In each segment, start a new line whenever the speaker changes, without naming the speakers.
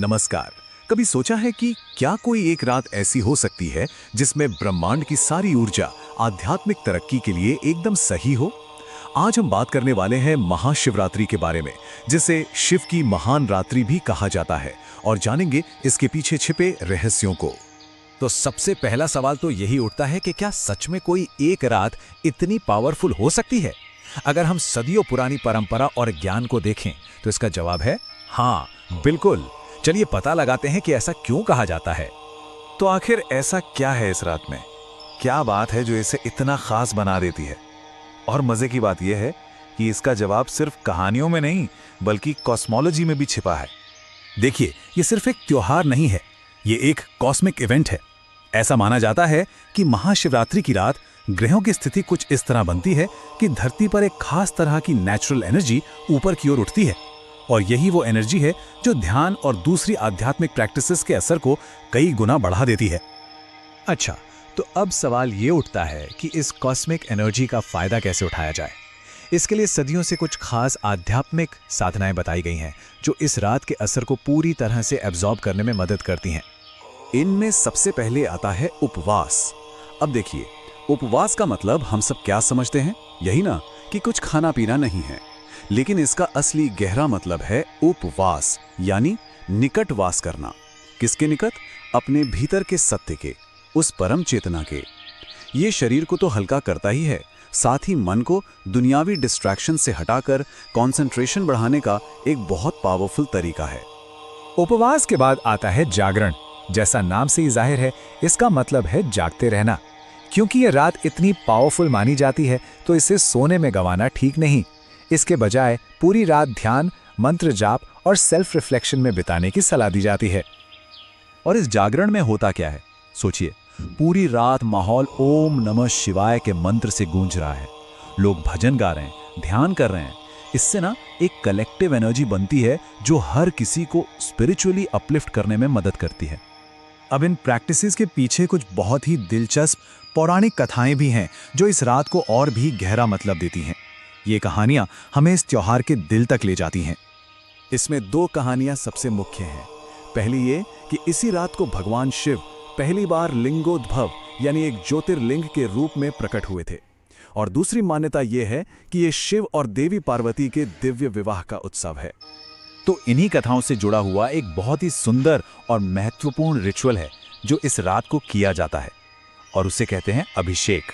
नमस्कार। कभी सोचा है कि क्या कोई एक रात ऐसी हो सकती है जिसमें ब्रह्मांड की सारी ऊर्जा आध्यात्मिक तरक्की के लिए एकदम सही हो? आज हम बात करने वाले हैं महाशिवरात्रि के बारे में, जिसे शिव की महान रात्रि भी कहा जाता है, और जानेंगे इसके पीछे छिपे रहस्यों को।
तो सबसे पहला सवाल तो यही उठता है कि क्या सच में कोई एक रात इतनी पावरफुल हो सकती है? अगर हम सदियों पुरानी परंपरा और ज्ञान को देखें तो इसका जवाब है हाँ, बिल्कुल। चलिए पता लगाते हैं कि ऐसा क्यों कहा जाता है।
तो आखिर ऐसा क्या है इस रात में? क्या बात है जो इसे इतना खास बना देती है? और मजे की बात यह है कि इसका जवाब सिर्फ कहानियों में नहीं बल्कि कॉस्मोलॉजी में भी छिपा है।
देखिए, ये सिर्फ एक त्योहार नहीं है, ये एक कॉस्मिक इवेंट है। ऐसा माना जाता है कि महाशिवरात्रि की रात ग्रहों की स्थिति कुछ इस तरह बनती है कि धरती पर एक खास तरह की नेचुरल एनर्जी ऊपर की ओर उठती है, और यही वो एनर्जी है जो ध्यान और दूसरी आध्यात्मिक प्रैक्टिसेस के असर को कई गुना बढ़ा देती है। अच्छा, तो अब सवाल ये उठता है कि इस कॉस्मिक एनर्जी का फायदा कैसे उठाया जाए। इसके लिए सदियों से कुछ खास आध्यात्मिक साधनाएं बताई गई हैं जो इस रात के असर को पूरी तरह से एब्जॉर्ब करने में मदद करती हैं।
इनमें सबसे पहले आता है उपवास। अब देखिए, उपवास का मतलब हम सब क्या समझते हैं? यही ना कि कुछ खाना पीना नहीं है, लेकिन इसका असली गहरा मतलब है उपवास, यानी निकटवास करना। किसके निकट? अपने भीतर के सत्य के, उस परम चेतना के। ये शरीर को तो हल्का करता ही है, साथ ही मन को दुनियावी डिस्ट्रैक्शन से हटाकर कंसंट्रेशन बढ़ाने का एक बहुत पावरफुल तरीका है।
उपवास के बाद आता है जागरण। जैसा नाम से ही जाहिर है, इसका मतलब है जागते रहना। क्योंकि ये रात इतनी पावरफुल मानी जाती है तो इसे सोने में गंवाना ठीक नहीं। इसके बजाय पूरी रात ध्यान, मंत्र जाप और सेल्फ रिफ्लेक्शन में बिताने की सलाह दी जाती है।
और इस जागरण में होता क्या है? सोचिए, पूरी रात माहौल ओम नमः शिवाय के मंत्र से गूंज रहा है। लोग भजन गा रहे हैं, ध्यान कर रहे हैं। इससे ना एक कलेक्टिव एनर्जी बनती है जो हर किसी को स्पिरिचुअली अपलिफ्ट करने में मदद करती है।
अब इन प्रैक्टिसेस के पीछे कुछ बहुत ही दिलचस्प पौराणिक कथाएं भी हैं जो इस रात को और भी गहरा मतलब देती हैं। ये कहानियां हमें इस त्योहार के दिल तक ले जाती हैं।
इसमें दो कहानियां सबसे मुख्य हैं। पहली ये कि इसी रात को भगवान शिव पहली बार लिंगोद्भव यानी एक ज्योतिर्लिंग के रूप में प्रकट हुए थे, और दूसरी मान्यता यह है कि ये शिव और देवी पार्वती के दिव्य विवाह का उत्सव है।
तो इन्हीं कथाओं से जुड़ा हुआ एक बहुत ही सुंदर और महत्वपूर्ण रिचुअल है जो इस रात को किया जाता है, और उसे कहते हैं अभिषेक।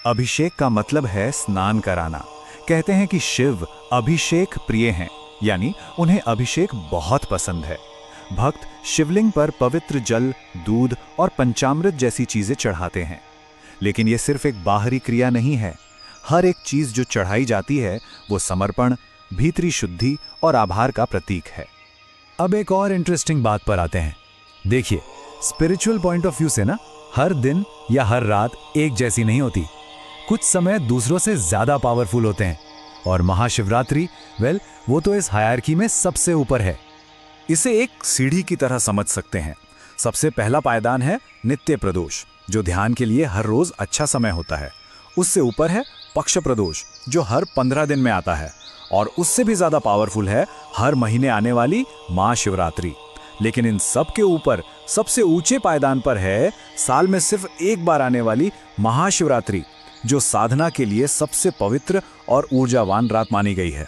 अभिषेक का मतलब है स्नान कराना। कहते हैं कि शिव अभिषेक प्रिय हैं, यानी उन्हें अभिषेक बहुत पसंद है। भक्त शिवलिंग पर पवित्र जल, दूध और पंचामृत जैसी चीजें चढ़ाते हैं। लेकिन यह सिर्फ एक बाहरी क्रिया नहीं है। हर एक चीज जो चढ़ाई जाती है वो समर्पण, भीतरी शुद्धि और आभार का प्रतीक है।
अब एक और इंटरेस्टिंग बात पर आते हैं। देखिए, स्पिरिचुअल पॉइंट ऑफ व्यू से ना हर दिन या हर रात एक जैसी नहीं होती। कुछ समय दूसरों से ज्यादा पावरफुल होते हैं, और महाशिवरात्रि वो तो इस हायरार्की में सबसे ऊपर है।
इसे एक सीढ़ी की तरह समझ सकते हैं। सबसे पहला पायदान है नित्य प्रदोष, जो ध्यान के लिए हर रोज अच्छा समय होता है। उससे ऊपर है पक्ष प्रदोष, जो हर 15 दिन में आता है, और उससे भी ज्यादा पावरफुल है हर महीने आने वाली महाशिवरात्रि। लेकिन इन सब के ऊपर सबसे ऊंचे पायदान पर है साल में सिर्फ एक बार आने वाली महाशिवरात्रि, जो साधना के लिए सबसे पवित्र और ऊर्जावान रात मानी गई है।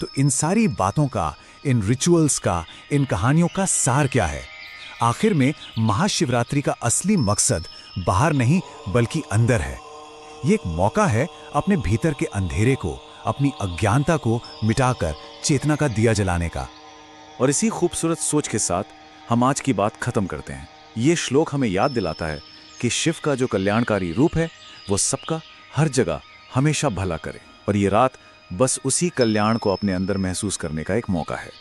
तो इन सारी बातों का, इन रिचुअल्स का, इन कहानियों का सार क्या है? आखिर में महाशिवरात्रि का असली मकसद बाहर नहीं बल्कि अंदर है। ये एक मौका है अपने भीतर के अंधेरे को, अपनी अज्ञानता को मिटाकर चेतना का दिया जलाने का।
और इसी खूबसूरत सोच के साथ हम आज की बात खत्म करते हैं। ये श्लोक हमें याद दिलाता है कि शिव का जो कल्याणकारी रूप है वो सबका हर जगह हमेशा भला करे, और ये रात बस उसी कल्याण को अपने अंदर महसूस करने का एक मौका है।